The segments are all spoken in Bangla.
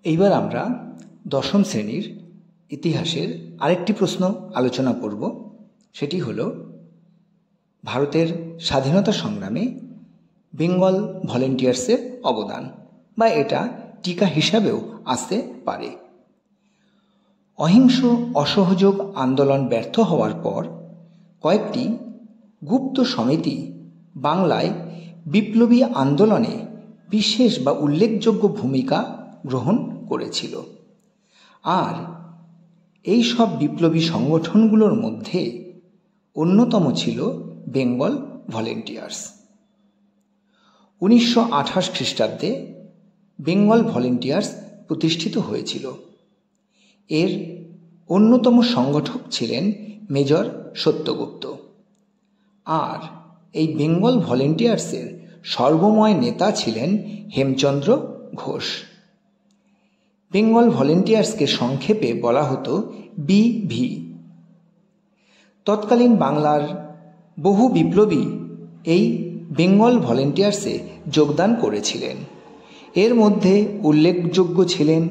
এইবার আমরা দশম শ্রেণীর ইতিহাসের আরেকটি প্রশ্ন আলোচনা করব। সেটি হলো ভারতের স্বাধীনতা সংগ্রামে বেঙ্গল ভলেন্টিয়ার্সের অবদান, বা এটা টিকা হিসাবেও আসতে পারে। অহিংস অসহযোগ আন্দোলন ব্যর্থ হওয়ার পর কয়েকটি গুপ্ত সমিতি বাংলায় বিপ্লবী আন্দোলনে বিশেষ বা উল্লেখযোগ্য ভূমিকা গ্রহণ করেছিল। আর এই সব বিপ্লবী সংগঠনগুলোর মধ্যে অন্যতম ছিল বেঙ্গল ভলেন্টিয়ার্স। 1928 খ্রিস্টাব্দে বেঙ্গল ভলেন্টিয়ার্স প্রতিষ্ঠিত হয়েছিল। এর অন্যতম সংগঠক ছিলেন মেজর সত্যগুপ্ত। আর এই বেঙ্গল ভলেন্টিয়ার্সের সর্বময় নেতা ছিলেন হেমচন্দ্র ঘোষ। বেঙ্গল ভলেন্টিয়ার্সকে সংক্ষেপে বলা হতো বিভি। তৎকালীন বাংলার বহু বিপ্লবী এই বেঙ্গল ভলেন্টিয়ার্সে যোগদান করেছিলেন। এর মধ্যে উল্লেখযোগ্য ছিলেন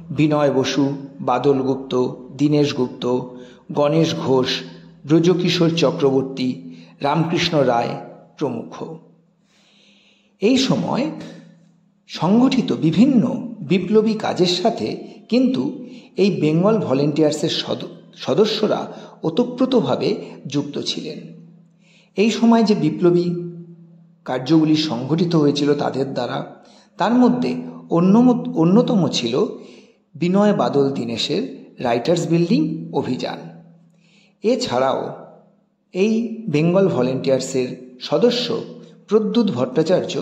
বিনয় বসু, বাদল গুপ্ত, দীনেশ গুপ্ত, গণেশ ঘোষ, ব্রজকিশোর চক্রবর্তী, রামকৃষ্ণ রায় প্রমুখ। এই সময় সংগঠিত বিভিন্ন বিপ্লবী কাজের সাথে কিন্তু এই বেঙ্গল ভলেন্টিয়ার্সের সদস্যরা ওতপ্রোতভাবে যুক্ত ছিলেন। এই সময় যে বিপ্লবী কার্যগুলি সংগঠিত হয়েছিল তাদের দ্বারা, তার মধ্যে অন্যতম ছিল বিনয় বাদল দীনেশের রাইটার্স বিল্ডিং অভিযান। এছাড়াও এই বেঙ্গল ভলেন্টিয়ার্সের সদস্য প্রদ্যুৎ ভট্টাচার্য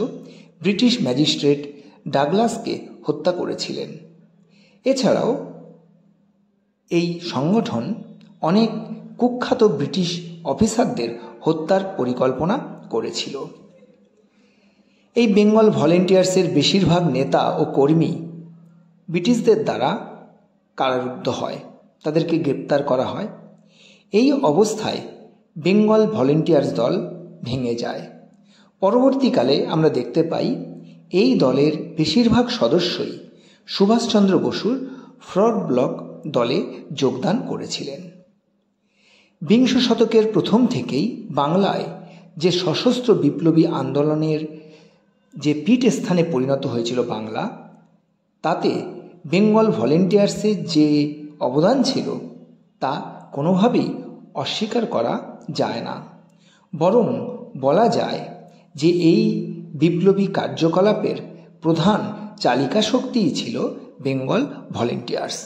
ব্রিটিশ ম্যাজিস্ট্রেট ডাগলাসকে হত্যা করেছিলেন। এছাড়াও এই সংগঠন অনেক কুখ্যাত ব্রিটিশ অফিসারদের হত্যার পরিকল্পনা করেছিল। এই বেঙ্গল ভলেন্টিয়ার্সের বেশিরভাগ নেতা ও কর্মী ব্রিটিশদের দ্বারা কারারুদ্ধ হয়, তাদেরকে গ্রেপ্তার করা হয়। এই অবস্থায় বেঙ্গল ভলেন্টিয়ার্স দল ভেঙে যায়। পরবর্তীকালে আমরা দেখতে পাই এই দলের বেশিরভাগ সদস্যই সুভাষচন্দ্র বসুর ফরওয়ার্ড ব্লক দলে যোগদান করেছিলেন। বিংশ শতকের প্রথম থেকেই বাংলায় যে সশস্ত্র বিপ্লবী আন্দোলনের যে পীঠস্থানে পরিণত হয়েছিল বাংলা, তাতে বেঙ্গল ভলেন্টিয়ার্সের যে অবদান ছিল তা কোনোভাবেই অস্বীকার করা যায় না। বরং বলা যায় যে এই বিপ্লবী কার্যকলাপের প্রধান চালিকা শক্তিই ছিল বেঙ্গল ভলেন্টিয়ার্স।